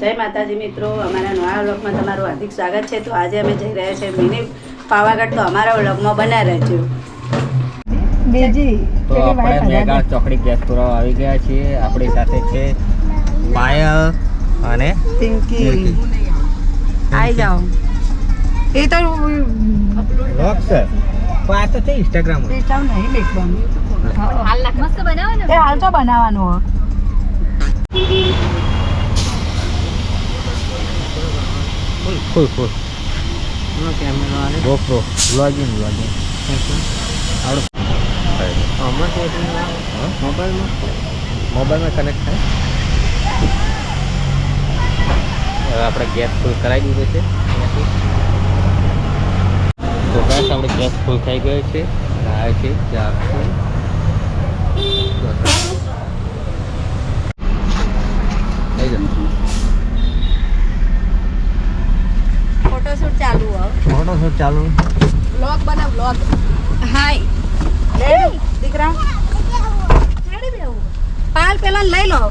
જય માતાજી મિત્રો, અમારા નવા વ્લોગમાં તમારું હાર્દિક સ્વાગત છે। તો આજે અમે જઈ રહ્યા છીએ મિની પાવાગઢ, તો અમારા વ્લોગમાં બના રહેજો। તો આપણે મેગા ચોકડી ગેસ પુરાવા આવી ગયા છીએ। આપણી સાથે છે પાયલ અને પિંકી। આવી જાઓ। એ તો વ્લોગ છે પણ આ તો છે ઇન્સ્ટાગ્રામ નહીં દેખવાનું, હાલ મસ્ત બનાવો ને, એ હાલ તો બનાવવાનું હોય। ફૂલ કેમેરા અને GoPro વ્લોગિંગ મોબાઈલમાં કનેક્ટ થાય। હવે આપણે ગેસ ફૂલ કરાવી દીધો છે અહીંયાથી। તો ગાઈસ આપણે ગેસ ફૂલ થઈ ગયો છે, આ છે ફોટોશૂટ ચાલુ હોય, ફોટોશૂટ ચાલુ। વ્લોગ બના વ્લોગ। હાય લે દીકરા, પાલ પેલા લઈ લો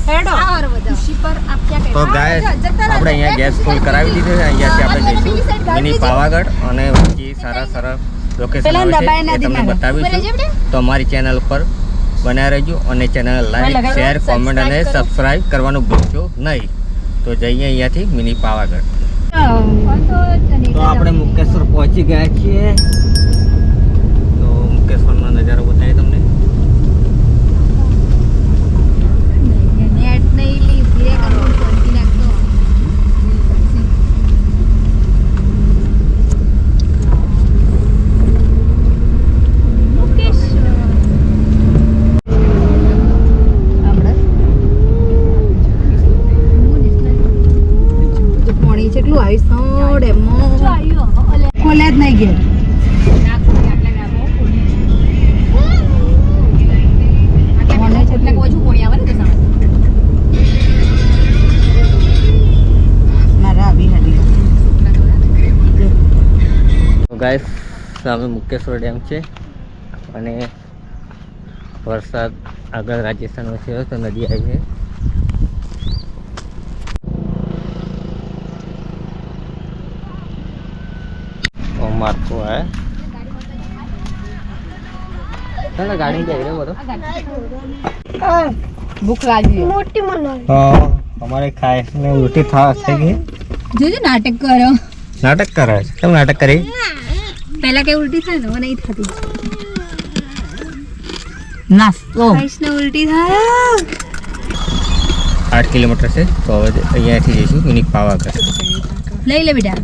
હેડો और बताओ इसी पर आप क्या તો ગાઈસ આપણે અહીંયા ગેસ ફૂલ કરાવી દીધો છે। અહીંયાથી આપણે જઈશું મિની પાવાગઢ અને બાકી સારા લોકેશન પેલા આવે છે દબાઈ ના એ તમને દીમાને બતાવીશું। તો અમારી ચેનલ પર બન્યા રહેજો અને ચેનલ લાઈક શેર કોમેન્ટ અને સબસ્ક્રાઇબ કરવાનું ભૂલશો નહીં। તો જઈએ અહીંયાથી મિની પાવાગઢ। તો આપણે મુકેશ્વર પહોંચી ગયા છીએ। તો મુકેશ્વરનો નજારો બતાવીએ તમને। नेट नहीं ली धीरे करो कोई नाख दो પાણી કેટલું આવી સોડે મો ખોલે જ નહીં ગયા। તો ગાઈસ સામે મુકેશ્વર ડેમ છે અને વરસાદ આગળ રાજસ્થાનમાં છે તો નદી આવી છે। મારતો હે તને ગાડી જઈ રહ્યો બધો ભૂખ લાગી હા અમારે ખાય ને ઉલટી થઈ ગઈ। જોજો નાટક કરો, નાટક કરે છે। કેમ નાટક કરી? पहला के उल्टी था ना वो नहीं थी, નાસ્તો इसने उल्टी था। 8 કિલોમીટર છે તો હવે અહીંયાથી જઈશું મિની પાવાગઢ। લઈ લે બેટા।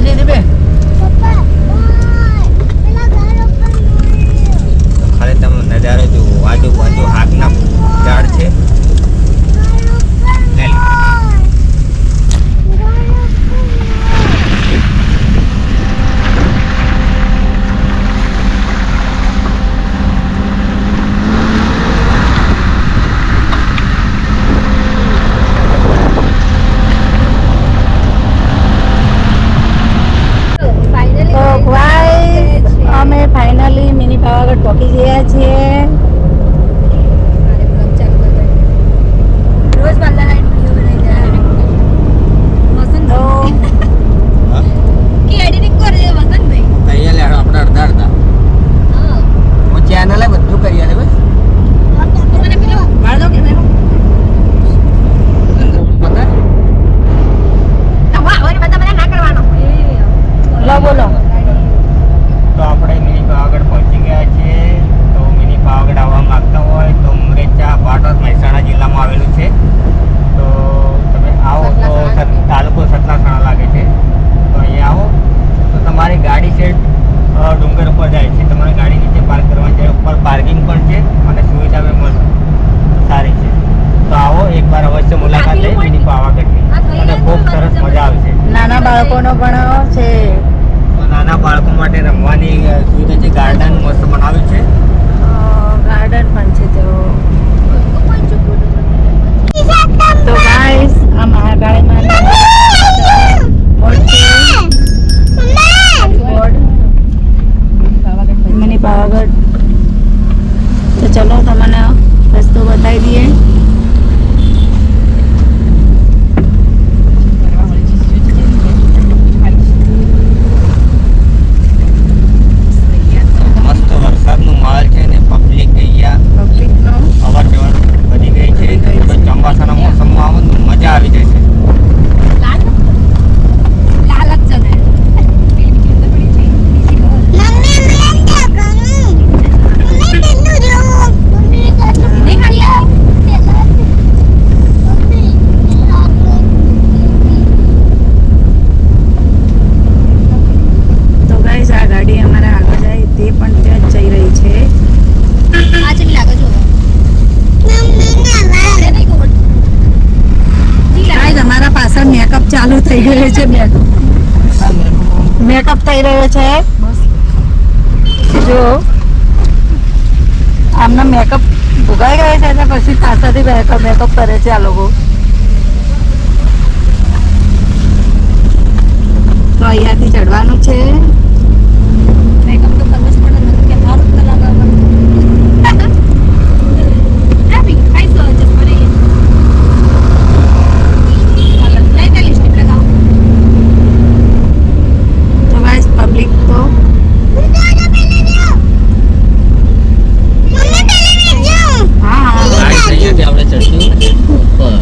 લે દે બે ખાલી તમે નજારો જુઓ, આજુબાજુ આગના ઝાડ છે। લે લે। તો ગાઈસ અમે ફાઇનલી મિની પાવાગઢ પહોંચી ગયા છીએ। रोज वाला लाइट वीडियो बनाई जा रहा है वसंत તો की एडिटिंग कर रहे वसंत भाई। અહીંયા લે આપણે અડધા हां હું ચેનલે બધું કરી આલે બસ तो मैंने पहले વાળ દો કે મેં પતા वाह और बता बता ना करवानो લો બોલો। તો આપણે મિની પાવાગઢ પહોંચી ગયા છીએ। તો મિની પાવાગઢ આવવા માંગતા હોય તો ઉમરેચા પાટણ મહેસાણા જિલ્લામાં આવેલું છે। તો તમે આવો તો તાલુકો સતલાસણા લાગે છે। તો અહીંયા આવો તો તમારી ગાડી છે ડુંગર ઉપર જાય છે, તમારી ગાડી નીચે પાર્ક કરવાની છે, ઉપર પાર્કિંગ પણ છે અને સુવિધા બી મસ્ત સારી છે। તો આવો એકવાર અવશ્ય મુલાકાત લઈ મિની પાવાગઢની અને ખૂબ સરસ મજા આવશે। નાના બાળકોનો પણ છે, નાના બાળકો માટે રમવાની સુવિધા છે, ગાર્ડન મસ્ત બનાવ્યું છે। ગાર્ડન પણ છે। તો ગાઈસ આ મહાકાળીમાં બોર્ડ છે, બોર્ડ છે બેગ. મેકઅપ થઈ રહ્યો છે. જો આમના મેકઅપ ભોગાઈ ગયા છે અને પછી તાસાથી મેકઅપ કરે છે આ લોકો. તો અહીંયાથી ચડવાનું છે. મેકઅપ તો કરવો જ પડે ને કે મારું તો લગાવવાનું. આ બી કાઈ સો જ પડે. લઈ લે લિપસ્ટિક લગાવ. તો ગાઈસ પબ્લિક તો હા અહીંયાથી આપણે ચડશું ઉપર.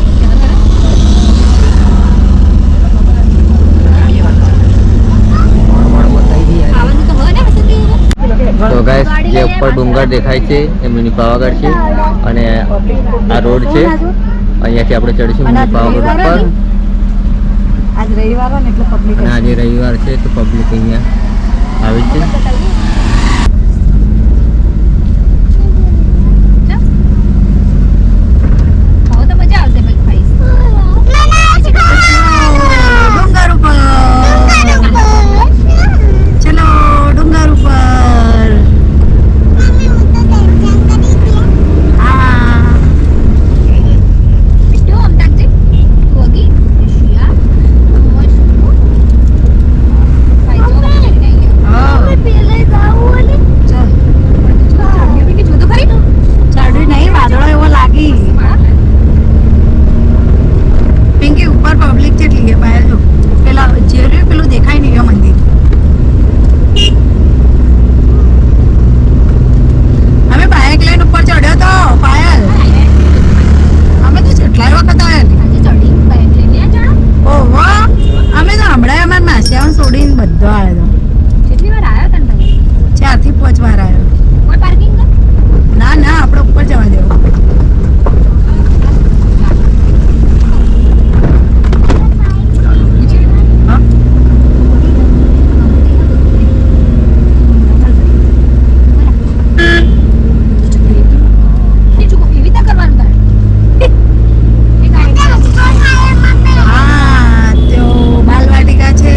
આવવાનું તો હોય ને વસંતી. તો ગાઈસ જે ઉપર ડુંગર દેખાય છે એ મિની પાવાગઢ છે અને આ રોડ છે. અહીંયાથી આપણે ચડીશું મિની પાવાગઢ ઉપર. આજ રવિવાર ને એટલે પબ્લિક અને આજે રવિવાર છે તો પબ્લિક અહીંયા આવે છે. હવે તો મજા આવશે ભાઈ ખાઈશ. ડુંગર ઉપર ચલો ડુંગર ઉપર. હા જો આમ તાકજે. ઓગી શિયા. મોજ. ભાઈ જો ચડી ગઈ. હા પેલે જાવું ને. ચાલ ચડ્યું કે જો તો ખરી. ચડ્યું નહીં વાદળો એવો લાગી. પિંકી ઉપર પબ્લિક જેટલી છે પાયલ જો પેલા જે રહ્યું પેલું દેખાય નહીં રહ્યો મંદિર. અમે બાઇક લઈને ઉપર ચડ્યો તો પાયલ. અમે તો કેટલાય વખત આવ્યા. આજે ચડી બાઈક લઈને આ ચડો. ઓહો અમે તો હમણાં અમારા માસિયાઓને છોડીને બધો આવ્યો કેટલી વાર આવ્યો તને ભાઈ? તો 4 થી 5 વાર આવ્યો. કોઈ પાર્કિંગ કર. ના ના આપણે ઉપર જવા દેવો. હા બીજું કોઈ એવી રીતે કરવાનું તારે. એક આઈડિયા. હા તો બાલવાટિકા છે.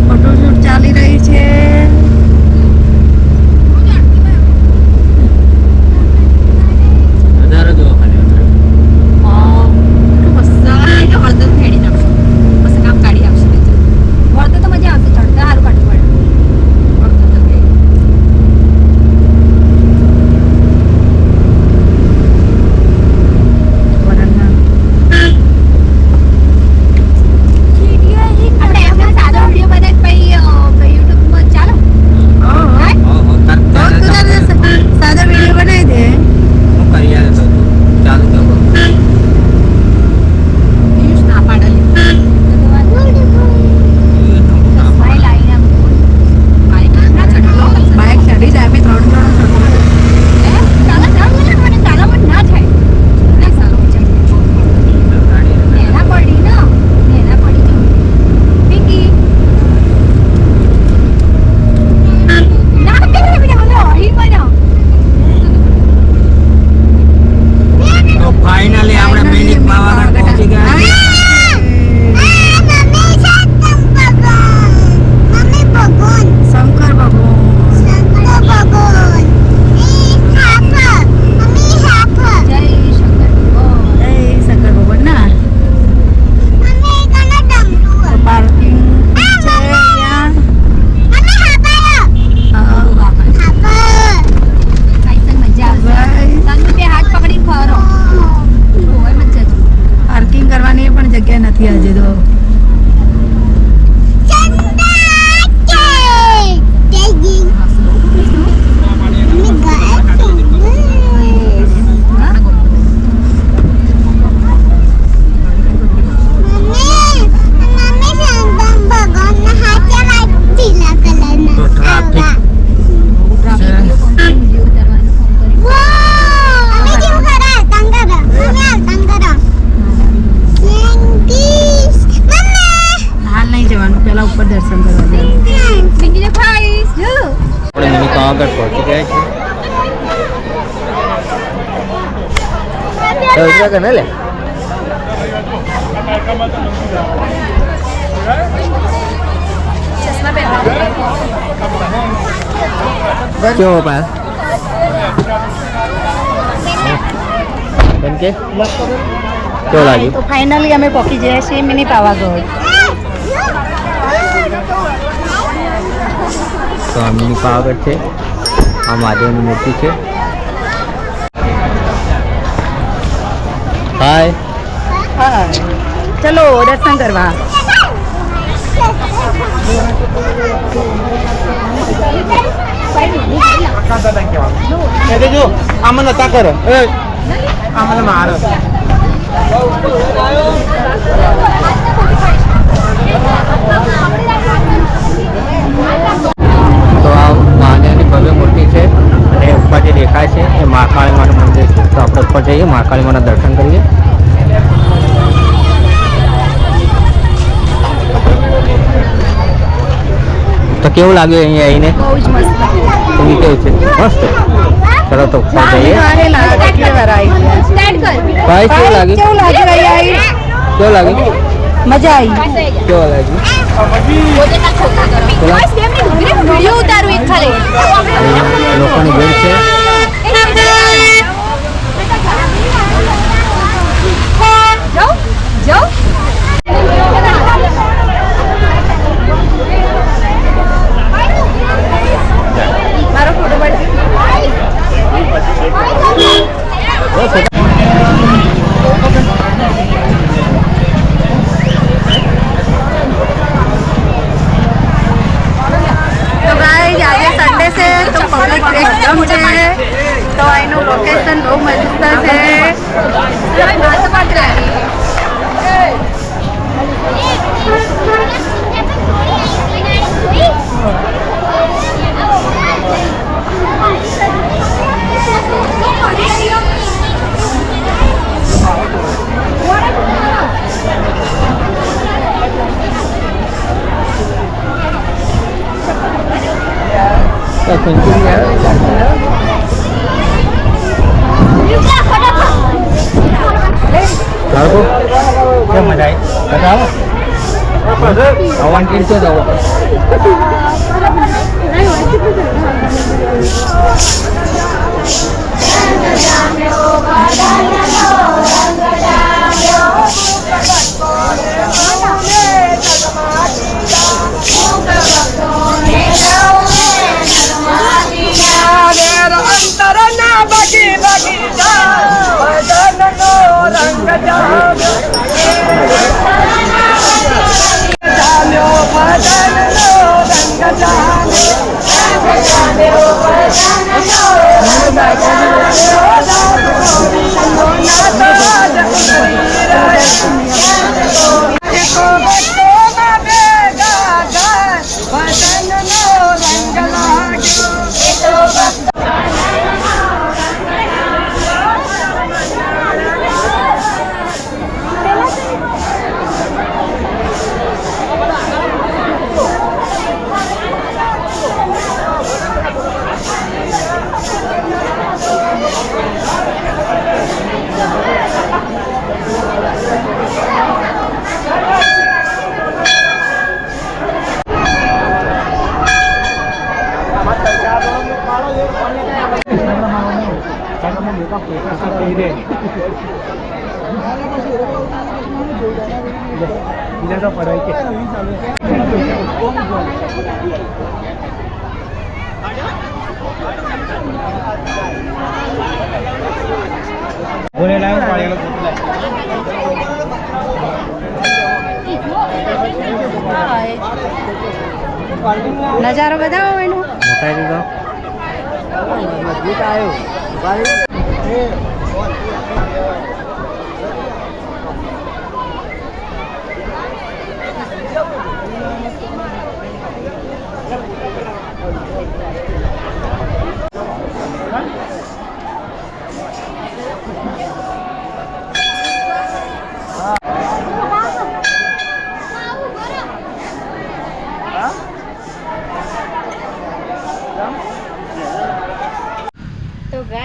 ફોટોશૂટ ચાલી રહી છે. નજારો જોવા ખાલી હળદર ફેડી નાખશું. પછી કામ કાઢી આવશે. વળતે તો મજા આવશે. ચડતા સારું કાઢવું પડે. વળતે તો કઈ. આપણે એમ કે સાદો વિડીયો બનાવી પછી યુટ્યુબમાં ચાલો. સાદો વિડીયો બનાવી દે. હું કરી આવે તો ચાલુ કરો. પિયુષ ના પાડેલી. ભાઈ લાઈને આમ બાઈક ના ચડો. બાઇક ચડી જાય અમે 3 તાલા મને તાલામાં ના થાય. ના સારું વિચાર. નેના પડી ને. નેના પડી જો. પિંકી. ના કે બેટા મને ઓહી બનો. તો ફાઇનલી આપણે મિની પાવાગઢ પહોંચી ગયા છીએ. શંકર ભગવાન જય શંકર ભગવાન. જય શંકર ભગવાન ના પાર્કિંગ છે અહીંયા. કાંઈ મજા આવશે. તને તે હાથ પકડીને ફરો. હોય મજા જો. પાર્કિંગ કરવાની પણ જગ્યા નથી આજે તો. તો ટ્રાફિક હાલ નહીં જવાનું પેલા ઉપર દર્શન કરવા જવાનું. આપણે આપણે મિની પાવાગઢ પહોંચી ગયા છીએ. ઉતરા કે ના લે ચશ્મા પહેરવા કેવો પાસ કેમ કે કેવું લાગ્યું? તો ફાઇનલી અમે પહોંચી ગયા છીએ મિની પાવાગઢ. તો આ મિની પાવાગઢ છે. આ મહાદેવની મૂર્તિ છે. હાય હા ચલો દર્શન કરવા. જો આમાં નતા કરો આમાં મારો તો આ મહાદેવની ભવ્ય મૂર્તિ છે અને ઉપર જે દેખાય છે એ મહાકાળી માનું મંદિર છે. તો આપણે ઉપર જઈએ મહાકાળી માના દર્શન કરીએ. તો કેવું લાગ્યું અહીંયા આવીને? બહુ જ મસ્ત. તમને કેવું છે? મસ્ત. ચલો તો ઉપર જઈએ. કેટલી વાર આવી ગયા. સ્ટાર્ટ કર. ભાઈ કેવું લાગ્યું? કેવું લાગી રહી આવી? કેવું લાગ્યું? મજા આવી. કેવું લાગ્યું? બસ 2 મિનિટ ઊભી રહે, વિડિયો ઉતારું એક ખાલી. અહીંયા લોકોની ભીડ છે. જાઓ જાઓ. મારો ફોટો પાડી. તો ગાઈસ આજે સન્ડે છે તો પબ્લિક એકદમ છે. તો અહીંનું લોકેશન બહુ મસ્ત છે. કેમ મજા આવી? બધા આવો આવવાનું કેમ છો જાઓ? નજારો બતાવો એનો. બતાવી દીધો. મજબૂત આવ્યો.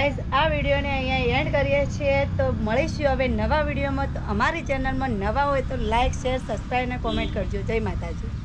ગાઈઝ આ વિડીયોને અહીંયા એન્ડ કરીએ છીએ. તો મળીશું હવે નવા વિડીયોમાં. તો અમારી ચેનલમાં નવા હોય તો લાઈક શેર સબસ્ક્રાઈબ અને કોમેન્ટ કરજો. જય માતાજી.